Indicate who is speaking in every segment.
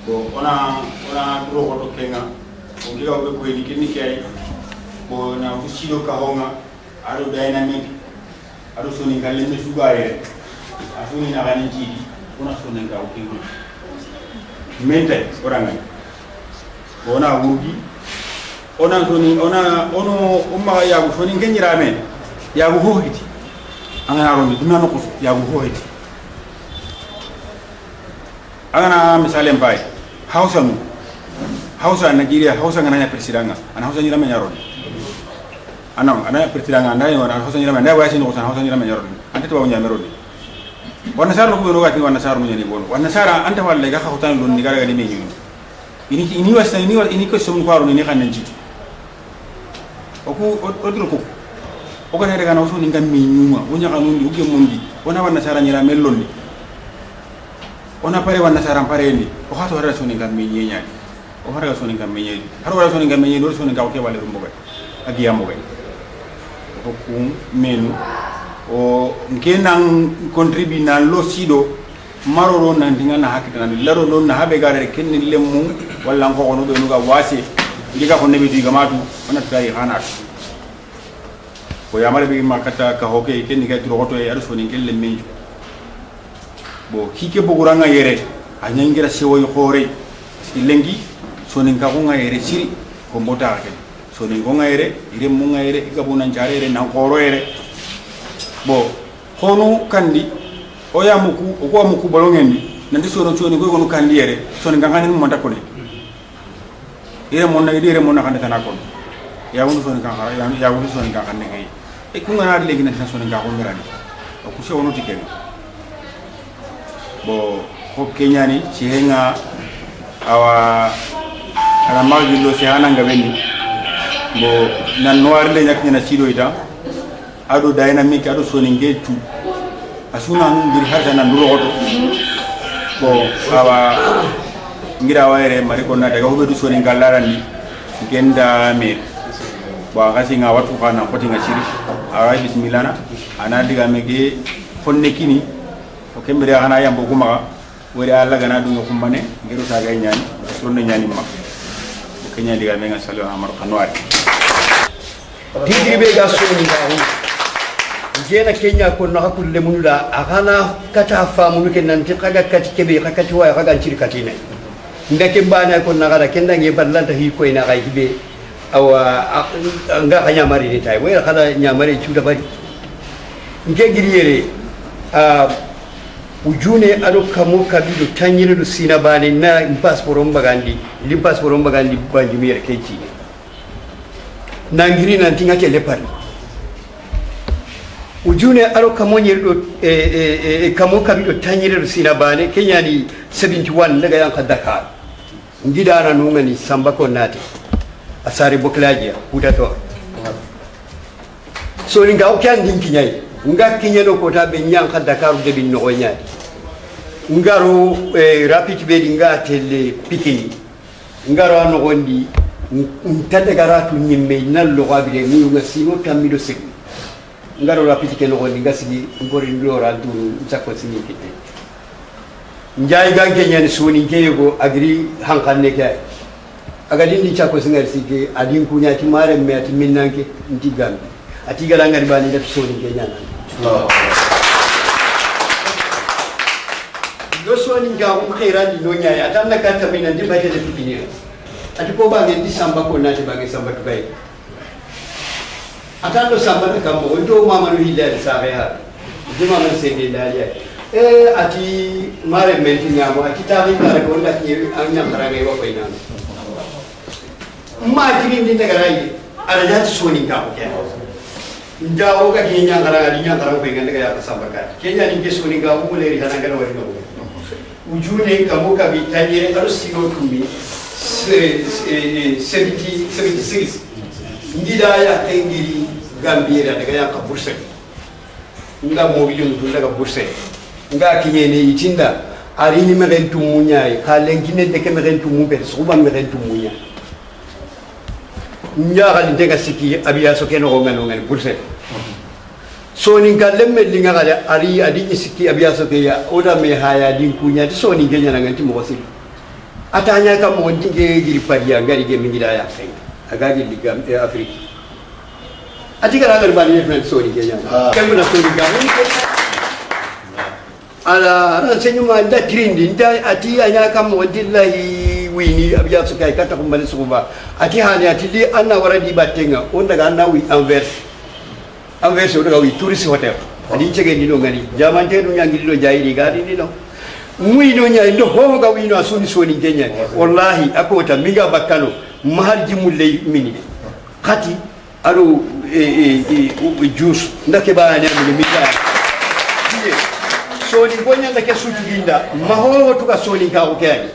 Speaker 1: bon ona duro ko to kenga o ngira ko ko ni kini kay bo na fusido ka honga ado dynamic ado soni galle me sugaye afuni na gani jidi ona soni ga o kingo mente oranga ona wugi ona soni ono umma ya go soni ngenyira men ya go hohiti angana ro mi dunano ko ya go hohiti angana misalen bay Hausa Nigeria Hausa ngana presidanga ana Hausa nyira menyaro ana presidanga ndai wana Hausa nyira menyaro wasi no Hausa nyira menyaro ante to wanya merodi wana sar ko no gati wana sar munyani bon wana sara anta walle ga khawtan lon ni gara ga ni menyu ini wasa ini ko som kwaro ni xanen jiti oku odro ko o ko ne daga na so ni ngam menyu ma wonya ga non di uge mondi wana wana sara nyira mellon ona pare wana sara pare ni o hato hara so ni ngam menyu nyaani o hara so ni ngam menyu haro wala so ni ngam menyu do so ni gaw ke wala rumbo ga agiya mo ga ko kum menu o nkenan contribue na lo sido maroro nan dinga na hakita na laro non na habe gare kenni lemmu walla ko ono be nuga wase ndiga ko nebi diga matu ona tay hanat ko yamare be makata ka hoke kenni ga tiro hoto e arso ni kelle menju bo kike boguranga yere anyangira sewoy khore lengi sonin ka ko ngayere siri ko mbota ke sonin ko ngayere ire mu ngayere igabuna njarere nan khoro yere bo hono kandi o yamuku o ko amuku bolongendi nanti sono soni ko gono kandi yere sonin ka ngani mo takone ire mon na ire mon na kan tan akon ya wonu sonin ka khara ya wonu sonin ka kan ne kay e ku ngana legi na sonin ka ko mirani o ku se wono tikene bo ko kenyani ci henga awa ala magi lo se hananga benni bo nan noir le nyak na cido ita ado dynamic ado soni ngetu asuna ngir harta nan dulo goto bo awa ngira wayre mari ko na daga hobe du soni ngalarani genda me bo agasi nga watu kana ko tinga ciri awa bismillah ana diga mege fonne kini o kembere ana yambo kuma wori alla gana du ngumbane ngiro saga nyani sonne nyani ma kenya diga me nga salo amar kanwari
Speaker 2: Didi be ga soni ga jena Kenya ko na hakulle munula akana kata famu ke nan ti kaga kati kebe kakati wa kaga ciri katine ndake bana ko na gara kenda nge ballanta hi ko ina ga hibe awa nga kanya mari ni tay wala kala nyamari chuda bari nge giriyere ujune ado kamo kabido tanyire do sina bane na passport mbagandi li passport mbagandi banji mi rekeci nangiri nan tinga ke lepari ujune aro kamonye do kamo kabido tanyire do sina bane Kenya ni 71 daga yanka Dakar ngidana nungani sambako nati asari boklaje utato so ninga okyan dinkinyai nga kinyeno ko tabe nyanka Dakar de bin no nyati ngaro rapid be dinga tele pikini ngaro no gondi ntade garatu nyimme nallo gabire mu ngasino tamido sek ngaro rapid ke no gondi ngasigi ngori ndora duru nzako sini kite njay ganke nyani soni ngeyego agri hankanne kay agadi ndi chako singar sike adin kunya ti mare me ati minnanke nti gambi ati gala ngari bani def soni ngenyana lo soni ngamu khairani no nyaay atanna kata mina ndi bate de pipini ati ko ba ngendi samba ko nati ba nge samba tubay atando samba ka mo ndo mama no hilal sabe ha dima man sende daliya ati mare menti nyamo ati tawi kare ko ndaki anya karage wa ko ina ma tigi ndi ndagarai ala jati soni ngamu ke ndawo ga kenya ngara ko ngende ga ya samba ka kenya ni keso ni ngamu le ri kana ngara wari no ujune kamo ka bitanye aro sino tumi 76 ngida ya tengiri gambira daga ya ka bursa nga mo biyun tun daga bursa nga kinyene itinda ari ni merentu munyai kalengine de ke merentu mube suba merentu munya nyaga ndega siki abiya so keno ngano ngani bursa so ni galemme linga gale ari adi siki abiya so ke ya oda me haya din kunya so ni genya nganti mo wasi atanya kam mo dinge giri padia ngari ge mingira ya fe aga ge ligam e afrique ati gara ngar bali ne soni kenya kemna soni ga ala renseignement da trindi nda ati anya kam mo dillahi wini abiya sukai kata kumbali suba ati hani ati li anna waradi batenga on daga anna wi anvers o daga wi tourist hotel adi chege ni no ngani jamante no nyangi lo jairi gadi ni no mwino nya ndo ho ga wino asuni soni kenya wallahi akota miga bakano mahal jimulle mini khati aro juice ndake baane amini miga soni gonya ndake sutuginda maho tuka soni ka ko kani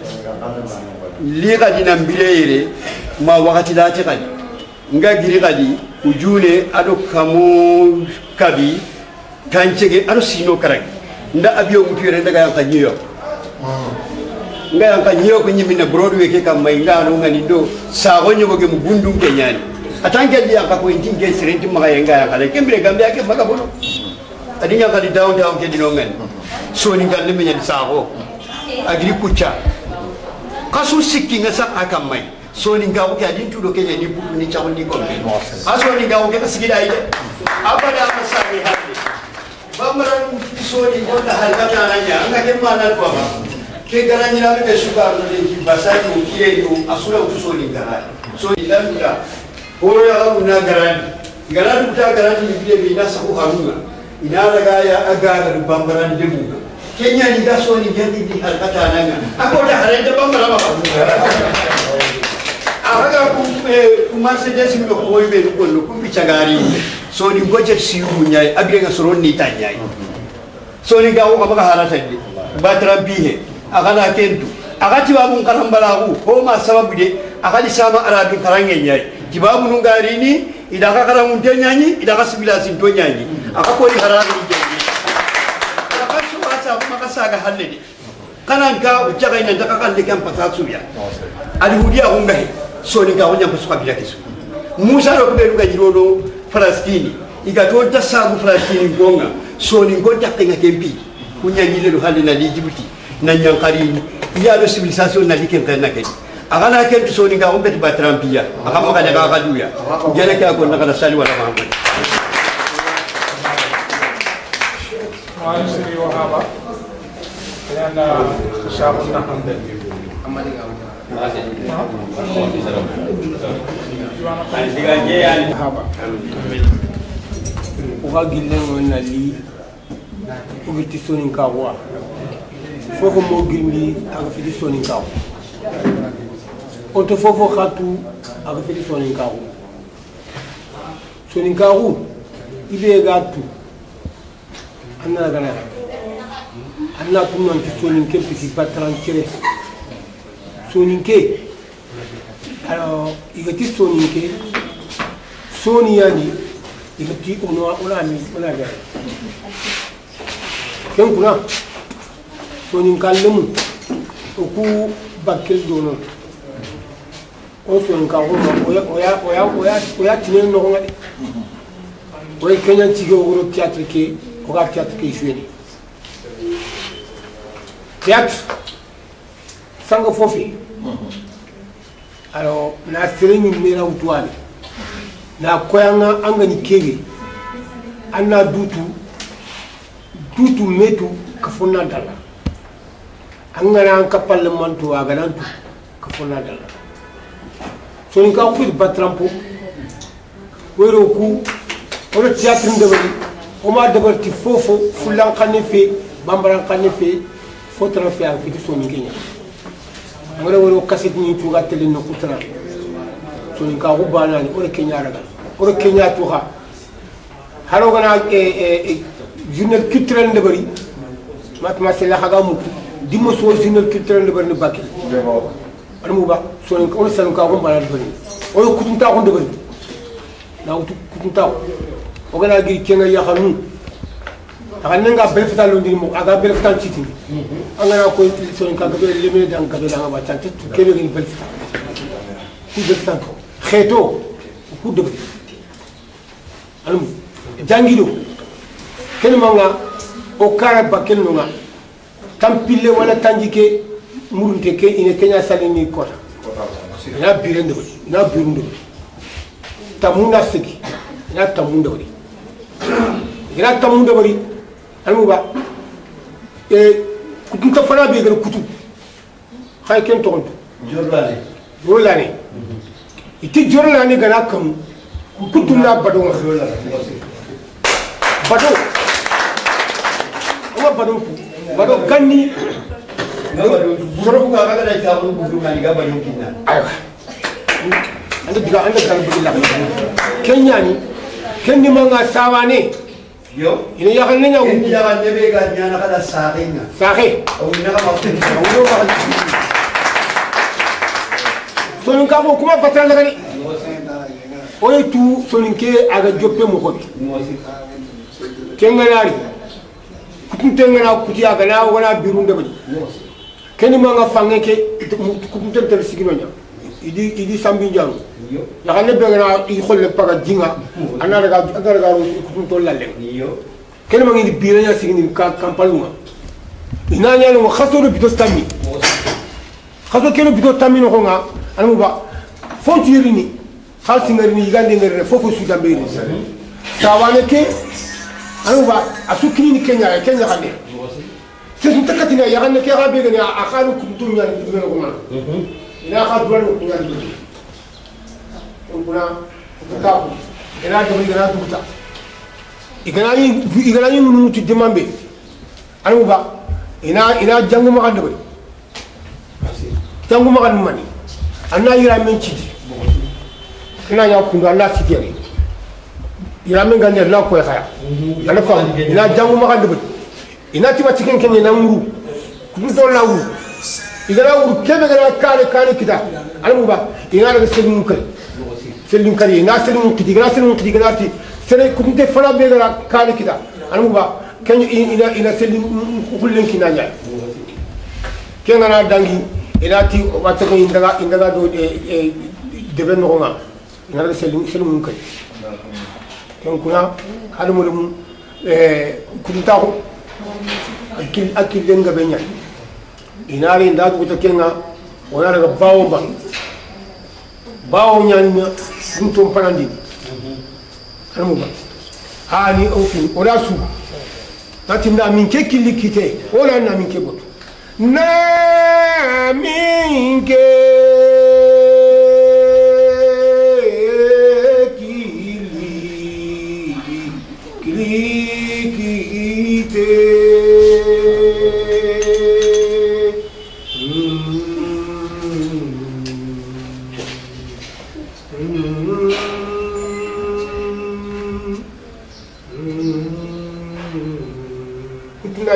Speaker 2: liga dina mbilere ma wakati lati kadi nga giri kadi ujune ado kamu kabi tanchege ado sino karagi nda abiyo mutire ndaga yanka nyiyo nga yanka nyiyo ko nyimina Broadway ke kam may ngano ngani do sa gonyo ko mu bundu kenyani atange di yanka ko intinge sirenti magaya nga yanka le kembere gambe yake maga bono adinya kadi downtown ke dino ngani so ni galle me nyadi sago agri kucha kasu sikki nga sak akam may so ni ngaw ke adin tudo kenya ni budu ni chawo ni ko aso ni ngaw ke sigida ide abada masami hadde bamaran so ni gonda halkata nanya anga ke manal ko ba ke garani na be sugar no de basai ko kire do asura so ni garani so ni landa horo ya una garani ta garani ni be bi na sabu haruna ina daga ya aga ga bamaran de mu kenya ni ga so ni gandi di halkata nanya akoda harende bamara ba aga ku Mercedes mi ko boybe ko no ku bicagari so ni goje si unyai abirenga soro ni tanyai so ni gawo ka baka harata de batra bihe agana kentu agati babu karambala ku ho ma sababu de akali sama arabi karange nyai tibabu nungari ni idaka karamu tenyani idaka sibilasi tonyani akako ni harabi jengi akasu asa makasaga halle kanan ka ujaga ina ndaka kalle kam pasatsu ya ali hudia hungahi so ni gawo nyamba suka bila kisu musa ro kubelu ga jirodo Palestine igatonta sabu Palestine gonga so ni ngonta tenga kempi kunyanyile do hali na Djibouti na nyankari ya do civilisation na liken kana kedi agana kempi so ni gawo beti batrampia akama ka daga kaduya jere ka ko nakala sali wala Muhammad
Speaker 3: wa siri wa haba yana shabuna hamdan amali gawo uga gillen na li ugiti sonin kawa fofo mo gilli aga fiti sonin kawa onto fofo khatu aga fiti sonin kawa ibe gatu anna gana anna tunon ti sonin kempi si patran tire soninke alors igati soninke soniyani igati ona ga ken kuna sonin kallemu oku bakkel dono o sonin ka oya tinen no ngade oy kenyan tige woro théâtre ke o ga théâtre ke jouer théâtre sanga fofi alors na serenyi mera utwali na koyanga angani kege anna dutu metu kafuna dala angana an kapal mantu aganantu kafuna dala so ni ka ku batrampo wero ku o théâtre ndebali o ma debarti fofo fulan kanefe bambaran kanefe fotra fe a fi so ni kenya ngore woro kasit ni tuga tele no kutra so ni ka ko banani o kenya ragal o kenya tuha haro gana journal culturel de bari matma se la khaga mu dimo so journal culturel de bari ne bakki an mu ba so ni ko sanu ka ko banani bari o kutunta ko de bari na kutunta o gana gi kenga ya khanu akanenga belftal ndiri mo aga belftal citi angana ko so nka gabe lemene dan gabe dan ba tanti kebe ngi belftal ku belftal ko kheto ku de alum jangido ken manga o kara bakel no nga tampille wala tanjike murunte ke ine kenya salini kota ina birende ina birunde tamunda sigi ina tamunda wari ina tamunda wari almuba kutunta fana be gel kutu hay ken to jorlane iti jorlane gana kam kutuna bado bado ganni
Speaker 2: soro nga ga da ta bu du ngani ga bado kinna
Speaker 3: aywa anda kan bugilla kenya ni kenni manga sawane
Speaker 2: yo
Speaker 3: ina ya kan nya
Speaker 2: ni ya kan be ga nyana kada saxinga
Speaker 3: saxe
Speaker 2: o ina ga ma
Speaker 3: sonin ka ko kuma batal daga ni oye tu sonin ke aga joppe mo ko kenga nari kutuntenga kuti aga na wana birunde bari keni manga fange ke kutunten sigino nya idi sambi jang ya kan be na I xolle paga jinga ana daga ro kutunto lalle keni manga di biranya sigini ka kampaluma ina nya no khaso do bitos tammi khaso kelo bitos tammi no nga anu ba fonti yirini khalsi ngarini yigande ngare fofo su dambe ni sawane ke anu ba asukini ni kenya kane c'est takatina ya kan ke rabe gani akhalu kuntum ya ni ngene ko man ina kha duwan ko ngani kuna ka ina do ina duta igana ni mutu demambe anu ba ina jangu ma kan jangu ma kan mani anna yira men cidi ina ya kundu anna sikere yira men gande la ko khaya ala fa ina jangu ma kan ina tiba cikin kenye na muru kun to la wuru igara wuru kebe gara kare kita alamu ba ina daga selin kare ina selin kiti gara ti sele kun te fara be gara kare kita alamu ba kenye ina selin kullen kinanya kenana dangi ina ti wata ko indaga do debe no nga ina daga selin kare ken kuna hadamu kun ta ko akil denga benya inari nda ko takenga ona daga bawo nyanya kuntum panandi anu ba ani ofi ola su tatimna min ke kilikite ola na min ke botu na min ke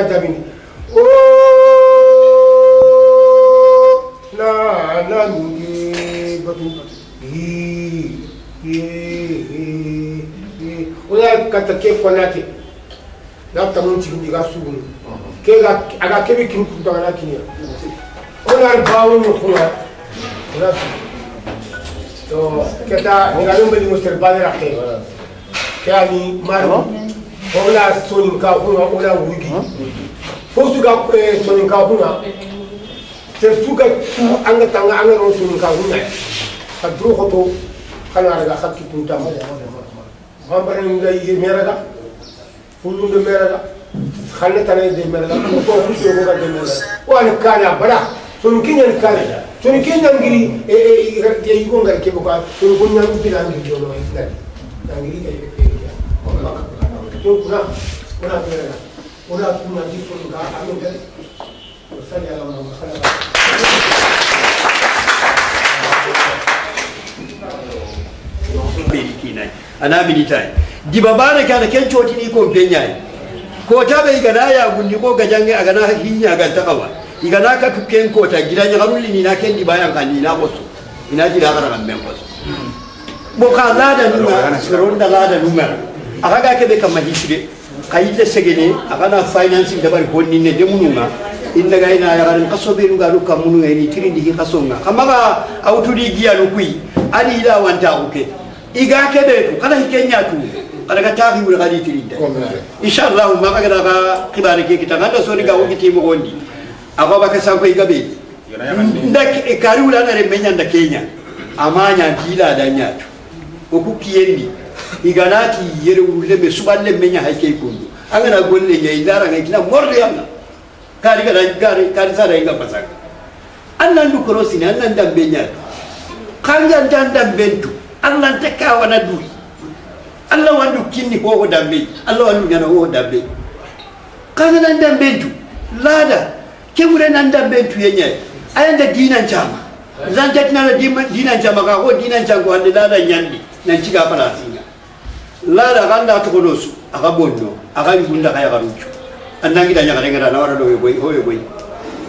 Speaker 3: Jabini na ngi batu oya kata ke konate na tamun ci ndiga sugun ke ga aga kebe kin ku da na kinya ona bawo no kuma ona to keta ni galum beli muster badera ke ani maro ola sonin ka kuna ola wugi fosu ga sonin ka kuna se suga anga tanga anga ro sonin ka kuna ka dro khoto kana daga khatti tunta mo bambara nga yi meraga fulu de meraga khalle tane de meraga ko ko so go ga de meraga wala kana bara sonin kinyan kana sonin kinyan ngiri e yi ko ngal ke ko sonin ko nyam bilan ngi do no ngiri kuna jifu ga amin gari wasali ala wa khala
Speaker 2: kinai ana militai di babana kana ken choti ni ko benyai ko tabe igana ya gundi ko gajange agana hinya ga takawa igana ka tuken ko ta gidanya garulli ni na ken di bayan kan ni na bosu ina ji da gara men bosu bo ka lada nuna ronda lada nuna aga ke be kam hisire kayite segene agana financing dabar honni ne demununga indaga ina ya garin kaso be ruga ruka munu ni tirindi hi kasonga kamaga autudi giya lukui ali ila wanta uke iga ke be to kana hikenya tu kada ka tabi wuri kadi tirinde inshallah ma kaga daga kibare ke kita ngada so riga wogiti mo gondi aba baka sanko iga be ndak e kari wala na remenya nda Kenya amanya dila da nyatu oku kiyendi iganati yere wulle me suballe menya hake kundu angana golle ya idara ga kina morde yanga kari kari sara inga pasaka annan du krosi ne annan dambe nyatu kanja ndanda bentu annan teka wana dui Allah wandu kinni ho dambe Allah wandu nyana ho dambe kanja ndanda bentu lada kewure nanda bentu yenya ayanda dinan chama zanja tinala dinan chama ka ho dinan chango hande lada nyandi nan ciga fara singa lada ganda to konosu aga bonno aga gunda kaya garuchu andangi da nyaka ngara na wara do hoye boy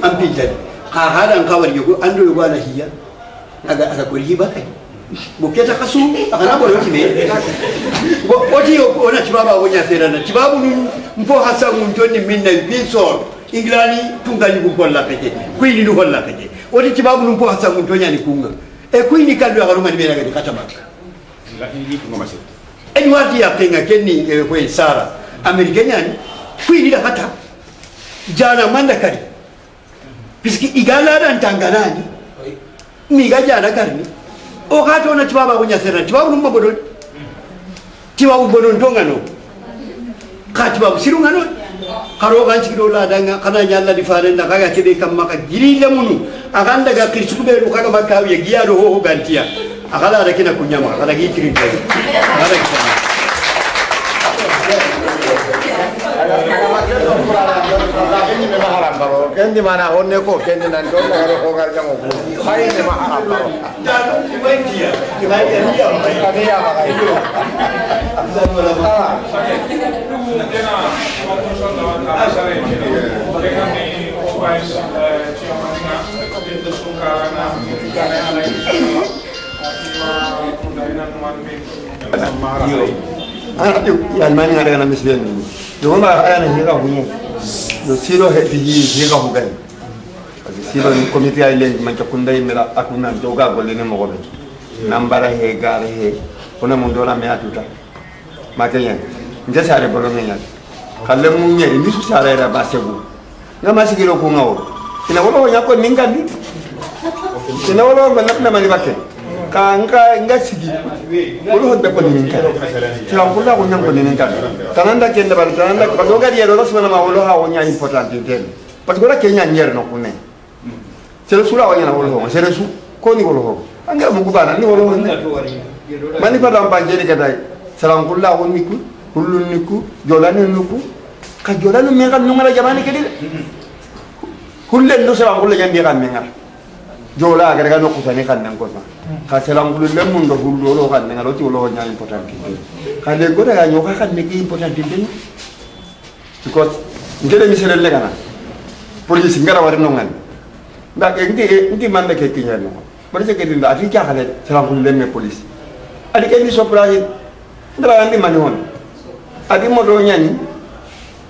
Speaker 2: am pinta ka hadan kawar yugo ando yugo ala hiya aga ko liba kai bo keta kasu aga na bo yoki me bo oti yo ona tibaba wonya serana tibabu mpo hasa muntoni minna biso Inglani tungali kukola kete kwini no holla kete odi tibabu mpo hasa muntonya ni kunga e kwini kaldo ya garuma ni bela kati katabaka
Speaker 1: la hili kunga mase
Speaker 2: eni wati ya penga kenni kwe sara amerikanyani kwini da kata jana manda kari piski igala da ntanganani mi ga jana karni o kato na tibaba kunya sera tibabu mbo bodo tibabu bodo ntongano katibabu sirungano karo ganci do la danga kana nyalla di farenda kaga kebe kam maka giri lemunu aganda ga kirsu be do kaga maka wiye giya do ho gantiya akala da kina kunyama akala gi kirin tay akala gi
Speaker 4: kendi mana honne ko kendi nan do la ko gar jango ko hay ne ma haram baro
Speaker 2: da wentia di mai dia mai
Speaker 4: ya ma
Speaker 5: yan mani ngara na mislen do ma ayana hira hunye do silo he di hira hugan silo ni committee ay len man takundai mera akuna joga golle ne mo gobe nambara he gare he ona mo dola me atuta makanya nje sare bolo ngenya kalle mu nyeri ni su sare ra basegu na masigiro ko ngawo ina wolo nyako ningandi ina wolo na mali bakke kanga ngasigi ulu hodbe ko ninka tiram kula ko nyam ko ninka tananda kenda bar tananda ko doga di ro sona ma wolo ha wonya important ten parce que la kenya nyer no kune sere sura wonya na wolo ho sere su ko ni wolo ho anga mu kubana ni wolo ho mani pa dam banjeri kadai salam kula ko niku kullu niku jolane niku ka jolane me kan ngala jamane kedi kullen do salam kula nyandi kan me ngar jola agar kan ko tani kan nan ko ma ka selang bulu lemun do bulu lo kan ngalo ti lo nya important ki ka le go daga nyoka kan ne ki important din because ngere mi sere le kana police ngara war no ngal ba ke ngi man ke ki nyano police ke din da afi ka hale selang bulu lemme police adi ke mi soprahi ndara andi mani hon adi mo do nyani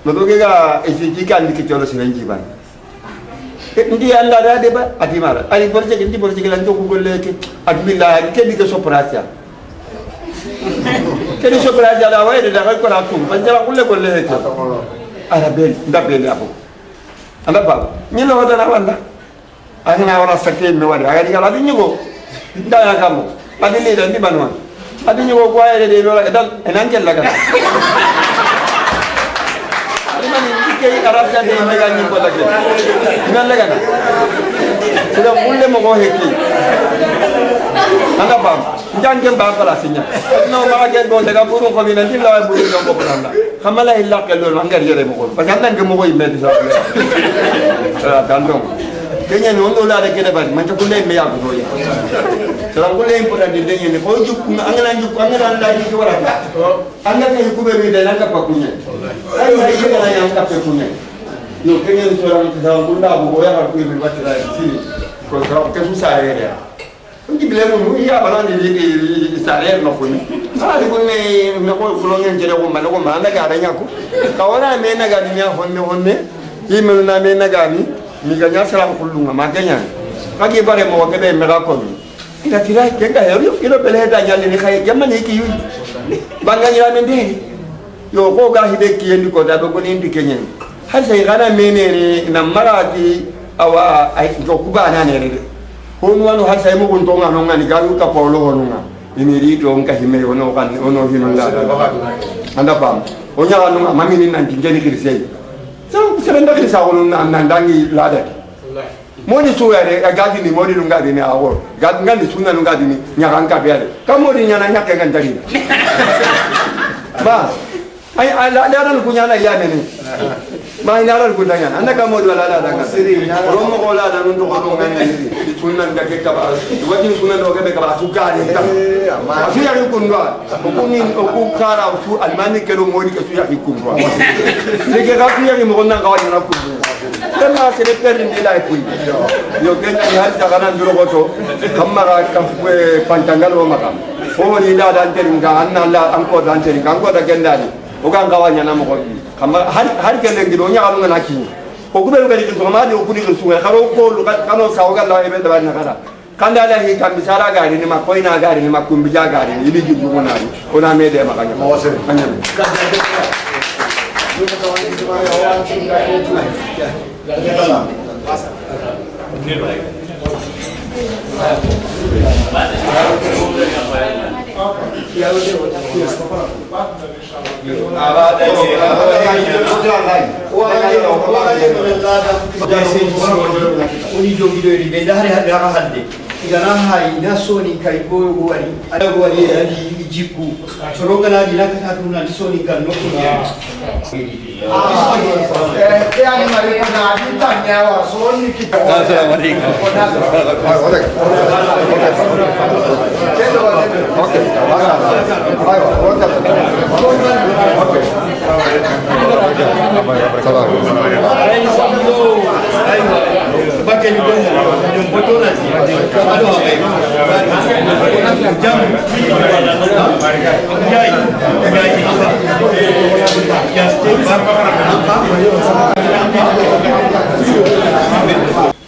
Speaker 5: no do ga e fi kan ni ki jolo sirenji ban ndi anda da de ba adimara ali borje ndi borje lan to golle ke admilla ke di ke sopratia ke di sopratia da way de da ko la tum pa jara golle ke ara bel ndabel abu anda ba ni lo da na wanda ani na wala sakke me wadi aga di kala di nyugo nda ya kamo adi ni da ndi banwa adi nyugo ko ay de lo la dal enangel la ga kay arabja de mega ni ko takle ngal lega na sudah mulle mo ko heki anda bam jangen ba pala sinya no ma gen do daga buru ko ni nanti la buru ko ko nanda kamala illa ke lo ngar yere mo ko ba jangan ke mo ko imedi sa dandong kenya no ndo la de kene ba man ko le me ya ko ya sala ko le important de ni ko juk angana la di ko wala anga ke ko be mi de nanga pa kunya ay ay ke na yang ka pe kunya no kenya no sala ko da bunda bu ko ya ko be ba tira si ko ke su sa ya ngi bile mo ya bala ni di sare no kunya ala di kunne me ko ko ngen jere ko ma anda ga ranya ko ka wala me na ga ni ya honne yimel na me na ga ni mi ganya salam kulunga makanya kage bare mo ke be mega ko ina tira kenga herio ino bele da nyali ni khay jamani ki yu banga nyira mende yo ko ga hibe ki endi ko da be ko ni ndi kenyen har sai gana menere na marati awa ay ko kuba na ne re hon wanu ha sai mu gun to ngano ngani galu ka polo honunga ini ri to ngka hime ono kan ono hino la anda pam onya anu mami ni nan tinjeni kirse so serenda kirsa ono nan dangi lada moni suare agadi ni moni lunga dini awo gad ngani sunna lunga dini nyakan ka biare kamori nyana nyake kan jari ba ay ala ku nyana ya ne ma ina ala ku danya anda kamori wala ala daga romo ko la da ndu ko ngani sunna ngake ka ba wajin sunna do ke ka ba sukari ta asu ya ku ndwa ko ni ku kara su almani ke ro moni ke su ya ku ndwa ne ke ka ya ni mo na ka wa na ku kama se le perdi di la kui yo genya ni hal tagana nduro goto kamara ka pantangalo maka o ni la dan teringa anna la anko dan teringa anko da gendani o kan kawanya na mo ko kamara har kele ngiro nya kalu na ki ko kubelu kali ko ma di o kuni ko suga kharo ko lu kano sa o ga la e be da na kara kanda la hi kam bisara gari ni ma ko ina gari ni ma kumbi ja gari ni ili ju mo na ni o na me de ma kanya mo se kanya
Speaker 2: igana hai na soni kai go wari ada go wari ya di jiku soroga na dina ka tuna di soni kan no ko ya
Speaker 4: ani mari na di tanya wa soni ki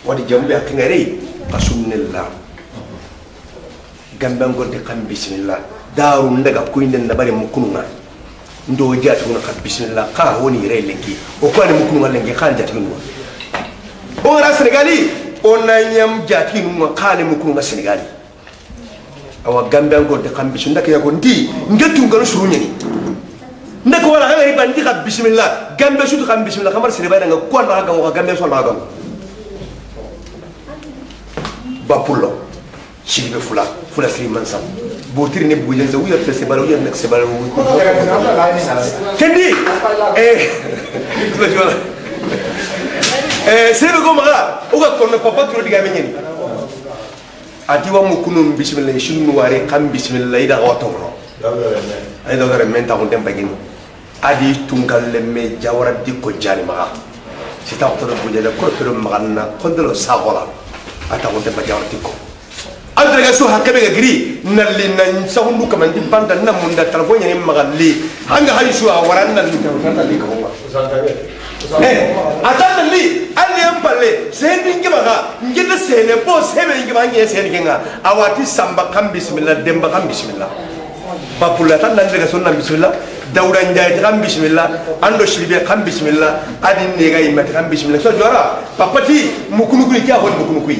Speaker 6: wadi jambe akngare qasunillah gamban gonde kam bismillah daru ndaga kuinden na bare mukununga ndo jatu na bismillah ka woni re lenki o ko ne mukununga lenki kan jatu no o ra senegali on na nyam jatu no ka ne mukununga senegali awa gamban gonde kam bismillah ke ko ndi ngatu ngal surunyani ndako wala ngari bandi ka bismillah gambe sutu kam bismillah kamar senegali nga ko na ga ko gambe so na ga bapullo shibe fula sri mansam botir ne bujen zawiya festival wiya nek sebal kendi sebe ko mala o ga ko papa tro diga menyen ati wa mukunum bismillah shinu ware kam bismillah ida wato ay do gare menta on dem bagini adi tungal le me jawara dikko jani maga sita ko to bujele ko to maganna kondelo sagola ata on dem jawara dikko andre ga so hakabe ga giri nalli nan sahundu kaman di banda nan mun da telefonya ni magalli hanga hayi su awaran nan ta ta li ko ata li alli am palle sen din ke maga ngida sene bo sebe ngi ba ngi sen genga awati samba kam bismillah demba kam bismillah papula tan nan daga sunna bismillah dawran jay kam bismillah ando shilbe kam bismillah adin ne ga imma kam bismillah so jora papati mukunu ku ki ahon mukunu ku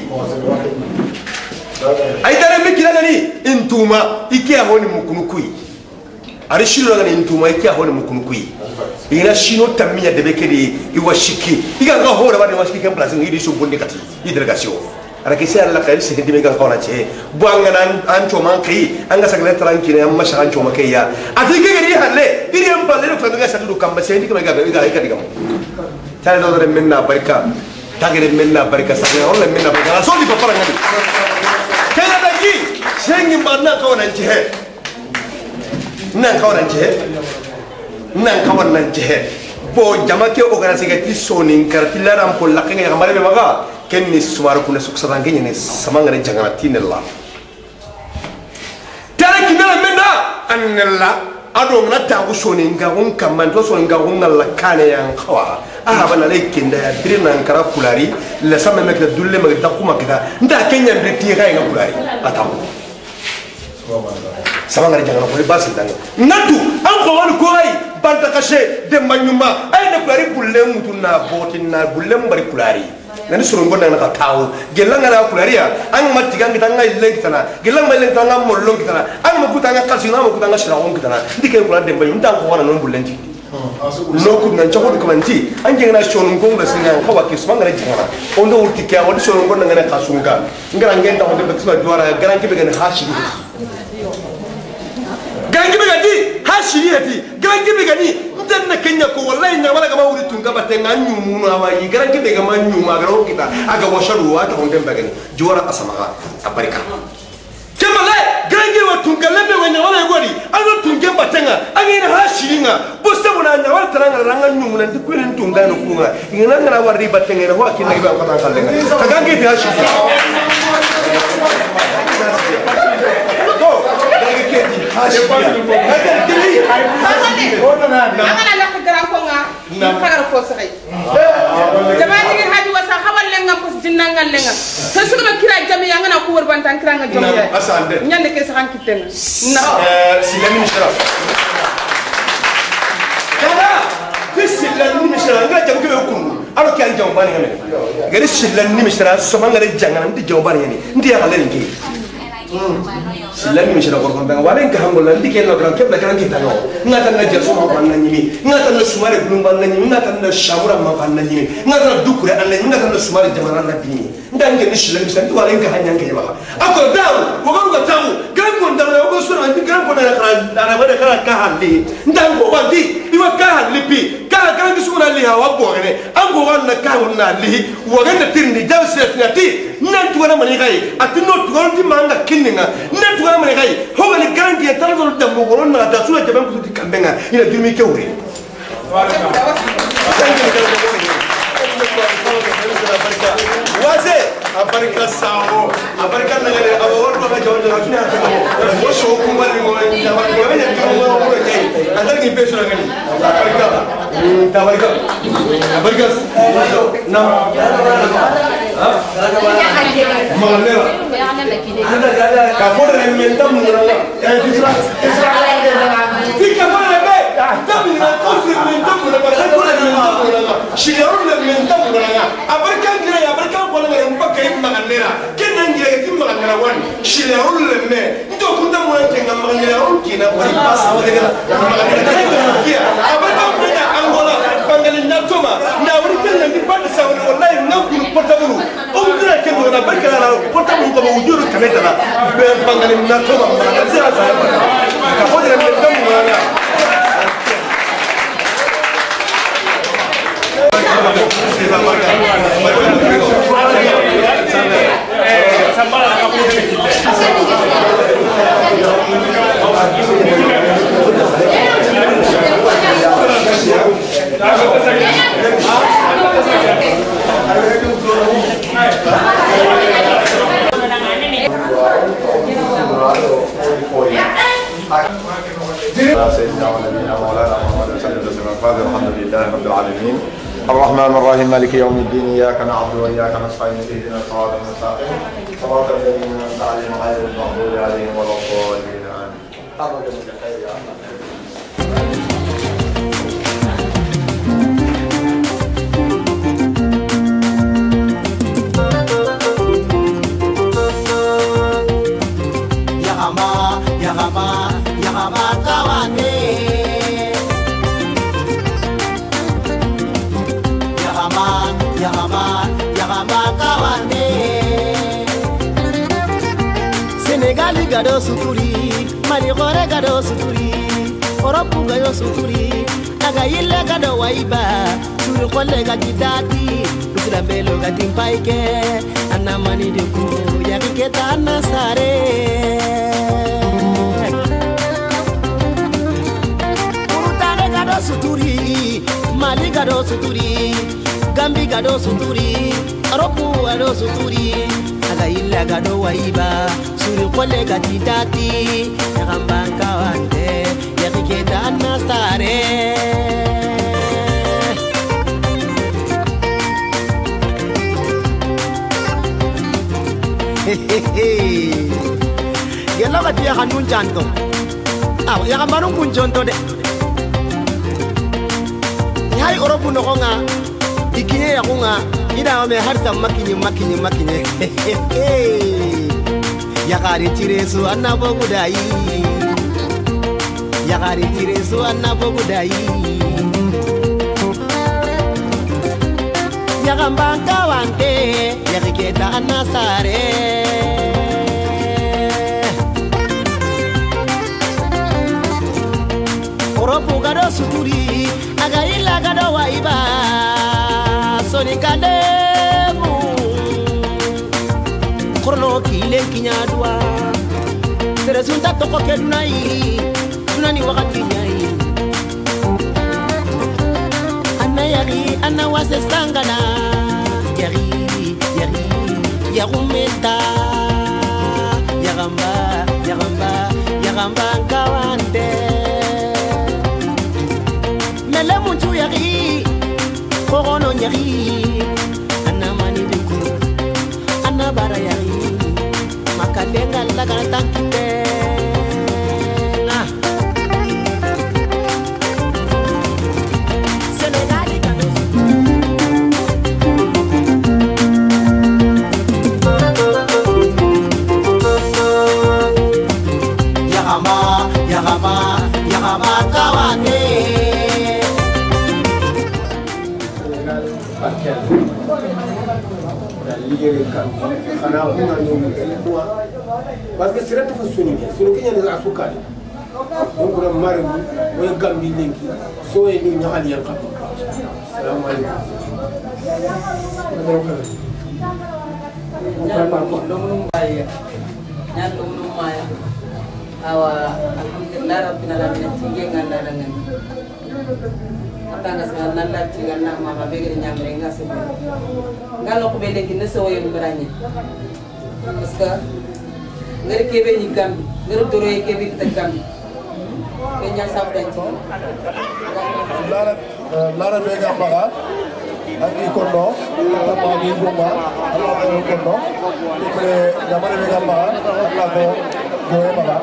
Speaker 6: ay dara mi kila ngani intuma ikia honi mukunu kui ari shiro ngani intuma ikia honi mukunu kui ina shino tammiya de bekedi iwashiki iga ga hore wani washiki kan place ngidi so bonde kati i delegation ara ke sai Allah kai sai dimi ga kona ce buanga nan an choma kai an ga sagale tranquille amma shan choma kai ya ati ke gari halle iri am palle ko ga sadu kamba sai dikama ga ka digam tare do menna barka tagere menna barka sai wala menna barka so di papara ngadi kena lagi sengi mana kau nanti he nan kau nanti he bo jama ke organisasi ke soning kartila ram pol lakeng yang kemarin memang kenni suara kuna sukses rangkaian ini semangat jangan tinela tarik kita menda anela ado ngata ko soning ga on kaman to soning ga on lakane yang kawa bana lekin da dirina kara kulari la sama mek da dulle mek da kuma kita nda kenya de tira ga kulari ataw sama ngari jangan ko basil dan natu an ko wal ko ay banta kashe de manyuma ay na kulari bulle mutuna botin na bulle mbari kulari nani sorongo na ka tawo gelanga la kularia an ma tiga ngita nga lengtana gelanga ma lengtana mo longtana an ma kutanga kasi na mo kutanga shira ngitana ndike kula demba yunda ko wana non bulendi no ku nan chako ko manti an je na sorongo la singa ko wa kisma ngara jingana ondo urti kya ondo sorongo na ngana kasunga ngara ngenda ondo batima duara garanti be gana hashi garanti be gadi hashi hati garanti be gani na Kenya ko wallahi na wala kama uri tunga batenga nyumu na wa igaran ke daga man nyuma garo kita aga washaru wa ta honden bagani jora asamaga abarika kemale gange wa tunga lebe wenya wala yori alo tunga batenga angina hashiringa bosta muna na wala taranga ranga nyumu na ndikwere tunga no kunga ingana ngana wari batenga na wa kinna giba kata kallenga kagange ti hashiri
Speaker 7: أنا لا أقدر أقولها نكرر فوسعي. جماعة الحاج وسا حوال لنا فوس جنّا لنا. تسوق الكرا جميع أنا أقول بنتان كرا جميع. نيان كيس خان كتير.
Speaker 6: سلامي مشرف. كذا سلامي مشرف. أنا جاوب كيف يكون. أنا كان جاوباني كمان. غير سلامي مشرف. سمان غير جانا. ندي جاوباني يعني. ندي أقول لك. Silami mishra korban banga walen ka hambola ndike no gran kebla gran kita no ngata na jerso ma ban nanyimi ngata na sumare blum ban nanyimi ngata na shamura ma ban nanyimi ngata na dukure an nanyimi ngata na sumare jamana na bini ndange ni silami mishra ndi walen ka hanya ngeye baka ako dawo wogan ko tawo gran ko ndalo wogan sura ndi gran ko na kara na wada kara ka halli ndango wandi iwa ka halli pi ka gran ki sura li hawa bogene ango wanna ka wonna li wogan na tirndi jawse tinati nan tuwana mani kai atino tuwana di manga kinninga nan tuwana mani kai hoga ni garanti ya tara do dambo goron na da sura jaban kusuti kambenga ina dumi ke wuri waze abarika sawo abarika nagale abawon ko ga jawon da kina ko sho ko mali mo ya ba ko ne ko mo ko kai andar ni peso ngani abarika tabarika abarika na Malera. Kapora rementam muranga. Isra. Fika mara be. Tabi na kosi rementam muranga. Kapora rementam muranga. Shiyaru rementam muranga. Abarkan gira ya abarkan ko ngare mbaka imagandera. Kenan gira ke imagandera wan. Shiyaru lemme. Ito kunta muranga kenga magandera on kina ko pas wadega. Abarkan ko na Angola. Bangalin na toma. Na wuri kenan di banda sawni wallahi na kunu portabulu. Umdira kendo na barka na portabulu ko wujuru kameta na. Bangalin na toma. Zira sa. Ka hodira rementam muranga.
Speaker 4: سيدنا ونبينا مولانا محمد صلى الله عليه وسلم الحمد لله رب العالمين الرحمن الرحيم مالك يوم الدين اياك نعبد واياك نستعين اهدنا الصراط المستقيم صراط الذين انعمت عليهم غير المغضوب عليهم ولا الضالين امين.
Speaker 8: Senegali gado suturi, Mali gore gado suturi, Europe gado suturi, Naga yille gado waiba, Suri kole gati dati, Usira belo gati mpaike, Anna mani deko, Yakiketa anna sare. Urutane gado suturi, Mali gado suturi, Gambi gado suturi, Europe gado suturi, Naga yille gado waiba, Suri kole gati dati, Yakambanka wante, Yakiketa anna sare. Gelo ka dia kanun janto. Aw ya kamarung kun jonto de. Hai Europe no ko nga. Ikiye ya ko nga. ida me har sam makinye ya kari tiresu annabo gudai ya kari tiresu annabo gudai ya gambanga wante ya kiketa anasare oropu gado suturi agaila gado waiba sonikademu korno kile kinyadwa teresunta toko ke dunani wakati nyai anna yari anna wase sangana yari yarumenta yagamba kawante mele muntu yari korono nyari anna mani biku anna bara yari makalenga lagana tankite
Speaker 3: parce que siratu fa sunu kenya ne asukali donc na mari mo gambi lenki so e ni ñaxal yan xam assalamu alaykum
Speaker 9: awa alhamdulillah rabbil alamin tinge nganda dangan atanga sa nalla tinga na mama begere nyamre ngase ngalo ko be lenki ne so yem branye parce que ngari kebe ni gambi ngari doro kebe kita gambi kenya sabda ci
Speaker 10: lara be gambaga aki kondo tama ni goma ala ko kondo ikre gamare be gambaga la ko goye baba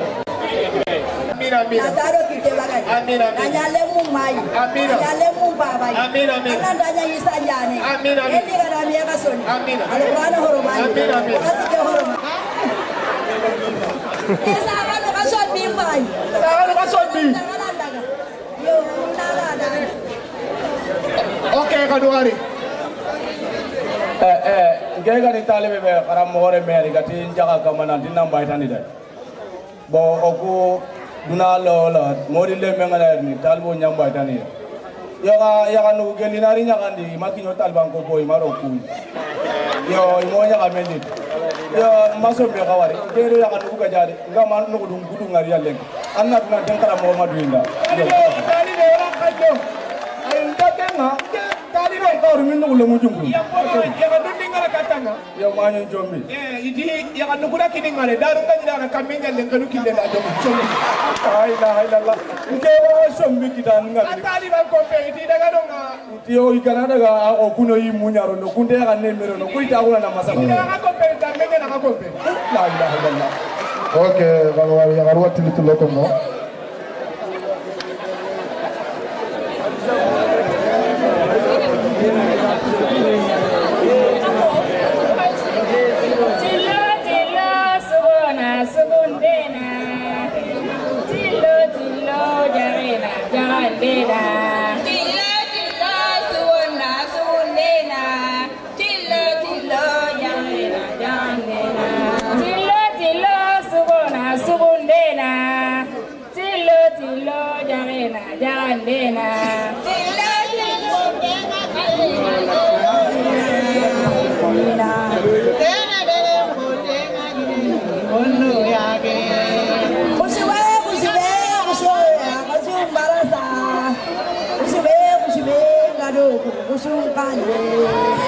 Speaker 10: amina
Speaker 11: Nataro kite bagay.
Speaker 10: Amina.
Speaker 11: Nanyale mumai.
Speaker 10: Amina.
Speaker 11: Nanyale mumbabay.
Speaker 10: Amina.
Speaker 11: Ananda nya isanyane.
Speaker 10: Amina.
Speaker 11: Eni gara miya kasoni.
Speaker 10: Amina.
Speaker 11: Alqur'an horomani.
Speaker 10: Amina.
Speaker 11: Wakati ke horomani. Esa ano kasoni bimbai.
Speaker 10: Ano kasoni?
Speaker 11: Yo nada.
Speaker 10: Okay kaduari.
Speaker 12: Ngega ni talibe be karam hore meri gati jaga kamana dinam baitani dai. Bo oku duna lola modi le mengana ni talbo nyamba tani yaga no gelinari nyakandi makinyo talban ko boy maro ku yo imo nyaka mendi yo maso be kawari dero yaga no ga jade ngama no dum gudu ngari yalle anna tuna denkara mo madinda dali de ora kajo ay ndakenga dali be kawri min no le mujum yaga do dingara katanga yo manyo jombi
Speaker 10: idi yaga no gura kini ngale daru ngajira kamenga le nganu kille la do
Speaker 12: ay la la ngero sombi kitan ngati
Speaker 10: atali ba ko pe idi daga do nga
Speaker 12: tiyo ikana daga o kuno yi munyaro no kunde ga ne mero no kuita kuna na masaka
Speaker 10: idi daga ko pe kamenga na ko pe
Speaker 12: la ilaha illallah
Speaker 10: okay baba ya garwa tilitu loko no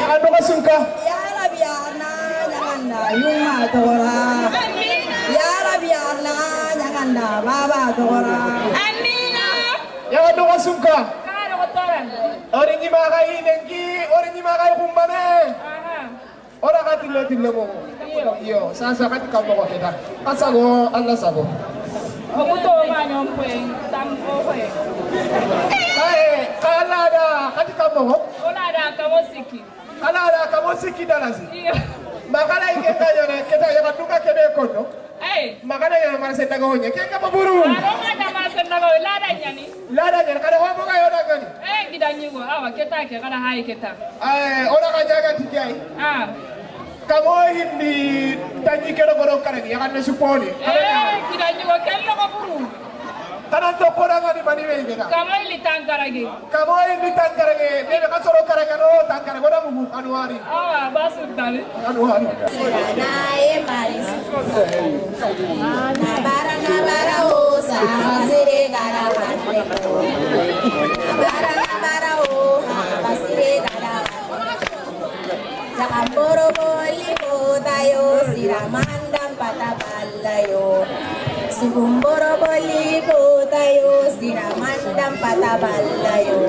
Speaker 11: Ano kasungka? Yara biarna nyanganda yuma tora. Yara biarna nyanganda baba tora.
Speaker 10: Amina. Ya ano kasungka?
Speaker 11: Kano kotoran.
Speaker 10: Ori ni makai nengi, ori ni makai kumbane. Ora katilo mo. Yo, sasa katika mo kita. Asago, Allah sabo.
Speaker 11: Omuto manyompe tampo kwe.
Speaker 10: Kalada katika mo.
Speaker 11: Ona da kamosiki.
Speaker 10: Ala kamo sikidalasi. Makala ikenda yana kita yana tuka kebe kono. Makala yana marse tagonya kenga baburu.
Speaker 11: Aronga na marse tago lada nyani.
Speaker 10: Lada nyani kada ho boga yoda gani.
Speaker 11: Gidanyigo awa keta ke kada hai keta.
Speaker 10: Ora ka jaga tikai. Kamo hindi tanyi kero goro karani yakane suponi.
Speaker 11: Gidanyigo kello baburu.
Speaker 10: Tanan to koranga ni mani wega.
Speaker 11: Kamo ili tankarage.
Speaker 10: Kamo ili tankarage. Nebe kasoro karanga no tankare goda mubu anuari.
Speaker 11: Basu dale.
Speaker 10: Anuari.
Speaker 13: Nae maris. Nabara osa basire gara kande. Nabara o basire gara. Jakamboro boli kodayo siramandam patabalayo. Sugumboro boli kodayo siramandam patabalayo.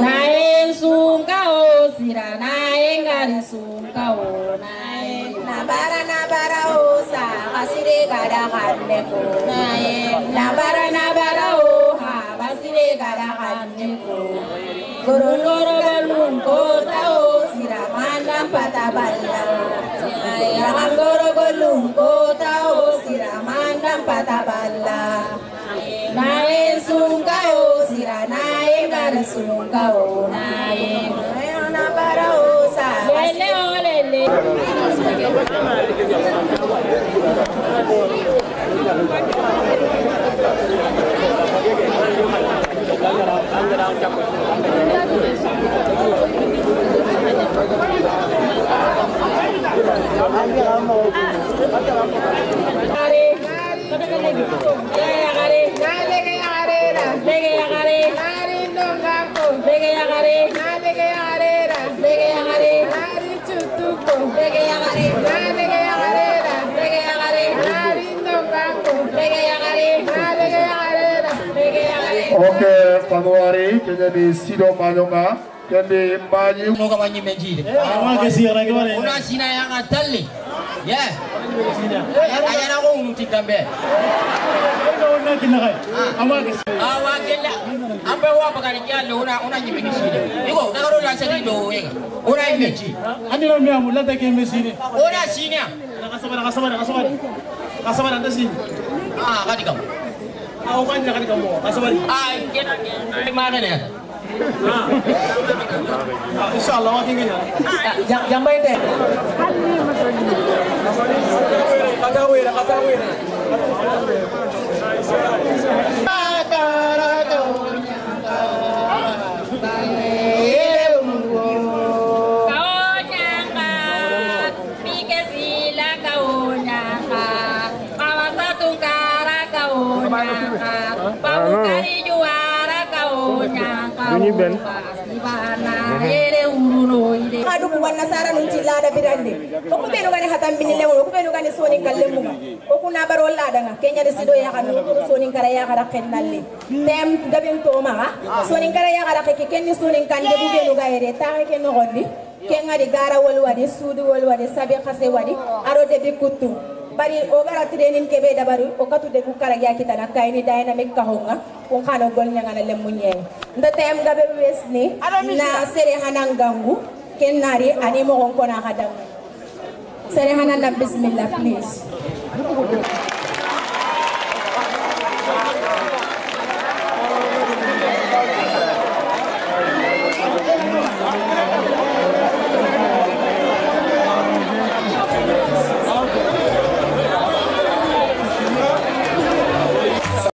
Speaker 13: Nae sungkao sira nae ngari sungkao nae nabara osa basire gara kandeko nae nabara o ha basire gara kandeko gorongoro balun kotao sira mandam pataballa nae gorongoro balun kotao sira mandam pataballa nae sungkao sira nae ngari sungkao nae nabara osa lele
Speaker 10: Oke, Panuari, jadi Sido Manyonga, jadi Banyu.
Speaker 14: Mau kamu nyimejir? Una sina yang atali, ya. Ayah nak ngomong tiga be. Awak kena, ambil awak pakai jalan, una nyimejir. Iko, nak orang lain do, una nyimejir.
Speaker 15: Andi orang yang mula tak nyimejir.
Speaker 14: Una sina.
Speaker 15: Kasabar anda sini.
Speaker 14: Kadi kamu.
Speaker 15: Aku kan jangan kamu. Kasabar.
Speaker 14: Kena mana ni?
Speaker 15: Insyaallah wakin kena.
Speaker 14: Jangan main deh.
Speaker 15: Katawi.
Speaker 11: Pamukari juara kau nyangka.
Speaker 15: Bunyi ben.
Speaker 13: Hadu kuwan nasara nunti lada birande. Oku benu gani hatam binile mo, oku benu gani soni kallemu. Oku na baro lada nga Kenya de sido ya kanu soni kara ya kara kennalle. Tem gabin to ma soni kara ya kara ke kenni soni kande bu benu ga ere ta ke no gonni. Kenga di gara wol wadi sudu wol wadi sabe khase wadi aro de bi kutu. Bari o gara training kebe da bari o katu de ku kara ya kita na kaini dynamic kahonga ko khano gol nyanga na lemunye. Nda tem gabe wesni na sere hanangangu kenari ani mo kon kona hadam sere hanan na bismillah please